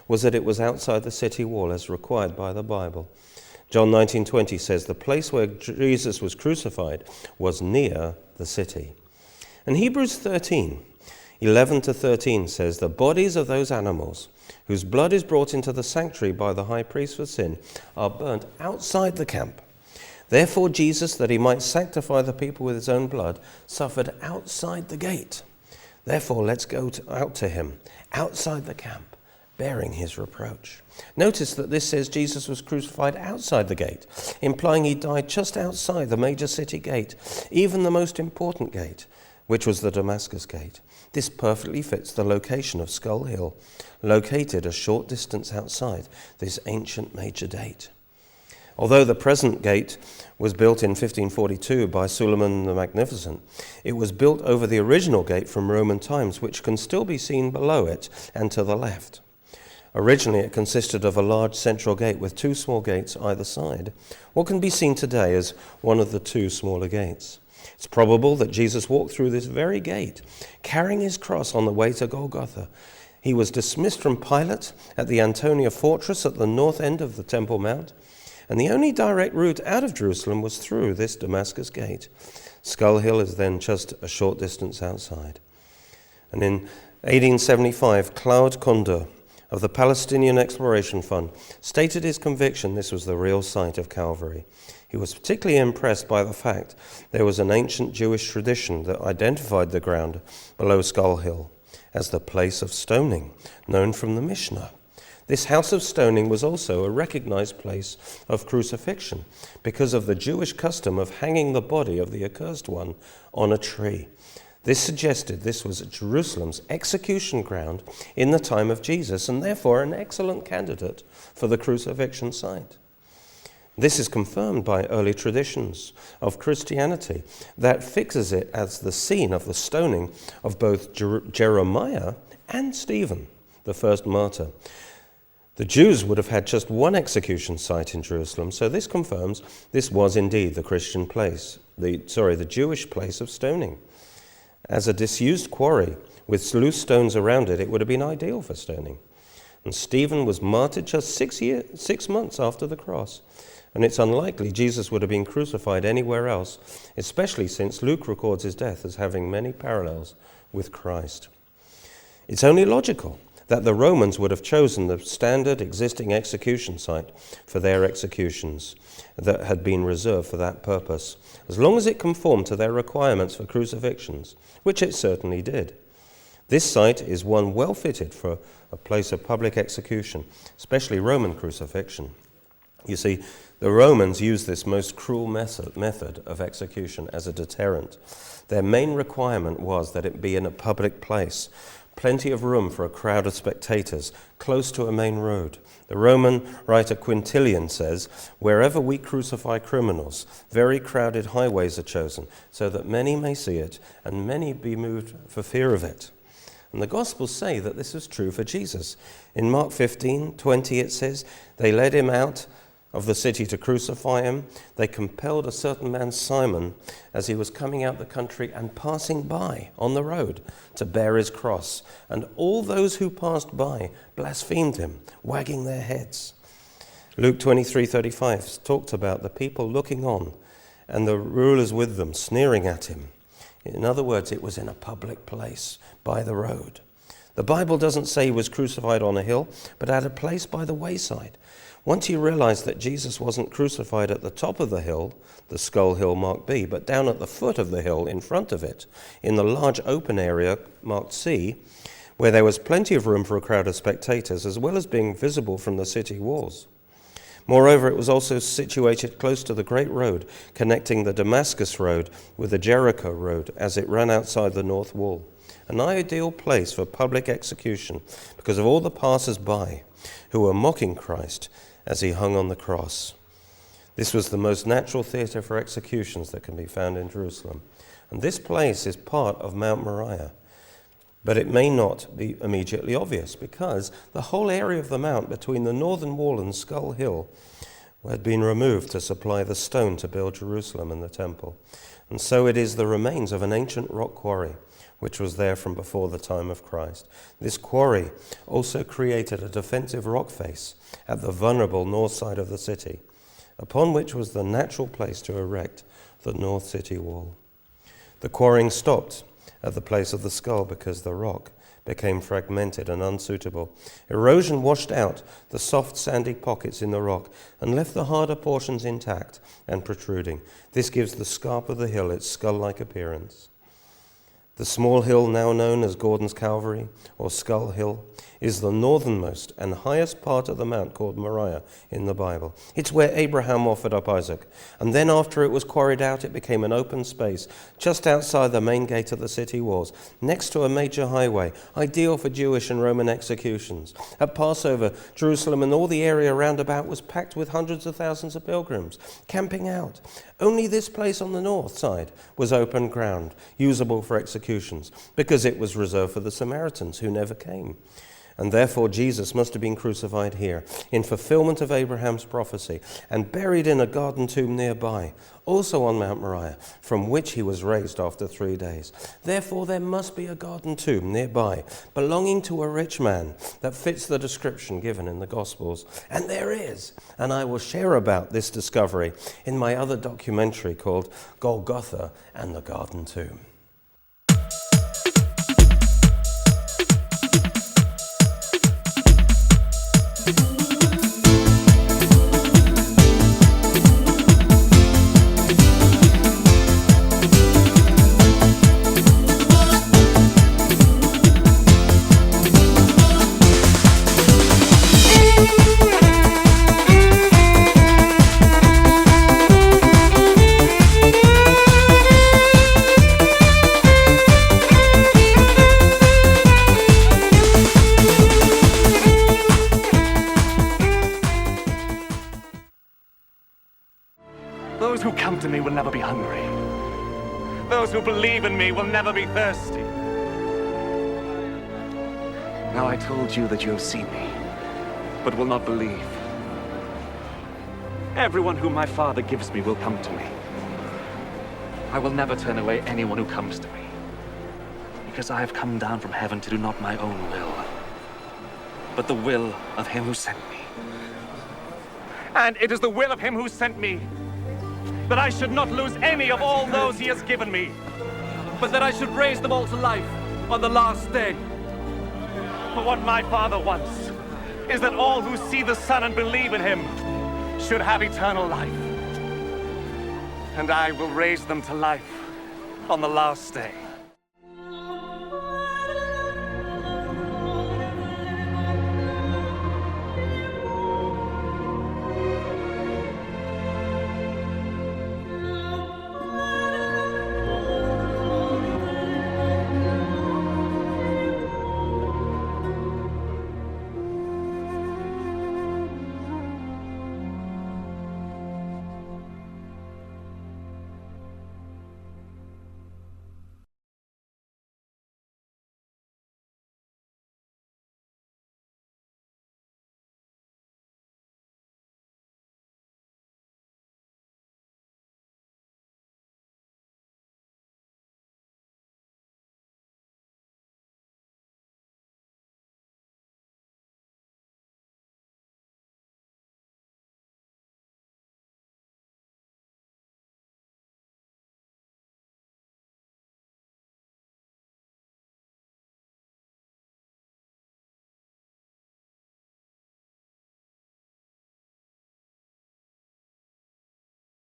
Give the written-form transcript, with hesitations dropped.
was that it was outside the city wall as required by the Bible. John 19:20 says the place where Jesus was crucified was near the city. And Hebrews 13:11-13 says the bodies of those animals whose blood is brought into the sanctuary by the high priest for sin are burnt outside the camp. Therefore Jesus, that he might sanctify the people with his own blood, suffered outside the gate. Therefore let's go out to him, outside the camp, bearing his reproach. Notice that this says Jesus was crucified outside the gate, implying he died just outside the major city gate, even the most important gate, which was the Damascus gate. This perfectly fits the location of Skull Hill, located a short distance outside this ancient major gate. Although the present gate was built in 1542 by Suleiman the Magnificent, it was built over the original gate from Roman times, which can still be seen below it and to the left. Originally, it consisted of a large central gate with two small gates either side, what can be seen today as one of the two smaller gates. It's probable that Jesus walked through this very gate, carrying his cross on the way to Golgotha. He was dismissed from Pilate at the Antonia fortress at the north end of the Temple Mount, and the only direct route out of Jerusalem was through this Damascus gate. Skull Hill is then just a short distance outside. And in 1875, Claude Condor of the Palestinian Exploration Fund stated his conviction this was the real site of Calvary. He was particularly impressed by the fact there was an ancient Jewish tradition that identified the ground below Skull Hill as the place of stoning, known from the Mishnah. This house of stoning was also a recognized place of crucifixion because of the Jewish custom of hanging the body of the accursed one on a tree. This suggested this was Jerusalem's execution ground in the time of Jesus, and therefore an excellent candidate for the crucifixion site. This is confirmed by early traditions of Christianity that fixes it as the scene of the stoning of both Jeremiah and Stephen, the first martyr. The Jews would have had just one execution site in Jerusalem, so this confirms this was indeed the Christian place, the Jewish place of stoning. As a disused quarry with loose stones around it, it would have been ideal for stoning. And Stephen was martyred just 6 months after the cross, and it's unlikely Jesus would have been crucified anywhere else, especially since Luke records his death as having many parallels with Christ. It's only logical that the Romans would have chosen the standard existing execution site for their executions that had been reserved for that purpose, as long as it conformed to their requirements for crucifixions, which it certainly did. This site is one well fitted for a place of public execution, especially Roman crucifixion. You see, the Romans used this most cruel method of execution as a deterrent. Their main requirement was that it be in a public place, plenty of room for a crowd of spectators, close to a main road. The Roman writer Quintilian says, "Wherever we crucify criminals, very crowded highways are chosen, so that many may see it, and many be moved for fear of it." And the Gospels say that this is true for Jesus. In Mark 15:20 it says, "They led him out of the city to crucify him. They compelled a certain man, Simon, as he was coming out the country and passing by on the road to bear his cross. And all those who passed by blasphemed him, wagging their heads." Luke 23:35 talked about the people looking on and the rulers with them, sneering at him. In other words, it was in a public place by the road. The Bible doesn't say he was crucified on a hill, but at a place by the wayside. Once you realize that Jesus wasn't crucified at the top of the hill, the Skull Hill marked B, but down at the foot of the hill in front of it, in the large open area marked C, where there was plenty of room for a crowd of spectators, as well as being visible from the city walls. Moreover, it was also situated close to the great road connecting the Damascus road with the Jericho road as it ran outside the north wall. An ideal place for public execution because of all the passers-by who were mocking Christ as he hung on the cross. This was the most natural theatre for executions that can be found in Jerusalem. And this place is part of Mount Moriah. But it may not be immediately obvious because the whole area of the mount between the northern wall and Skull Hill had been removed to supply the stone to build Jerusalem and the temple. And so it is the remains of an ancient rock quarry which was there from before the time of Christ. This quarry also created a defensive rock face at the vulnerable north side of the city, upon which was the natural place to erect the north city wall. The quarrying stopped at the place of the skull because the rock became fragmented and unsuitable. Erosion washed out the soft sandy pockets in the rock and left the harder portions intact and protruding. This gives the scarp of the hill its skull-like appearance. The small hill now known as Gordon's Calvary, or Skull Hill, is the northernmost and highest part of the mount called Moriah in the Bible. It's where Abraham offered up Isaac, and then after it was quarried out, it became an open space just outside the main gate of the city walls, next to a major highway, ideal for Jewish and Roman executions. At Passover, Jerusalem and all the area round about was packed with hundreds of thousands of pilgrims, camping out. Only this place on the north side was open ground, usable for executions, because it was reserved for the Samaritans who never came. And therefore Jesus must have been crucified here, in fulfillment of Abraham's prophecy, and buried in a garden tomb nearby, also on Mount Moriah, from which he was raised after 3 days. Therefore there must be a garden tomb nearby, belonging to a rich man, that fits the description given in the Gospels. And there is, and I will share about this discovery in my other documentary called Golgotha and the Garden Tomb. Those who come to me will never be hungry. Those who believe in me will never be thirsty. Now I told you that you have seen me, but will not believe. Everyone whom my Father gives me will come to me. I will never turn away anyone who comes to me, because I have come down from heaven to do not my own will, but the will of him who sent me. And it is the will of him who sent me that I should not lose any of all those he has given me, but that I should raise them all to life on the last day. For what my Father wants is that all who see the Son and believe in him should have eternal life. And I will raise them to life on the last day.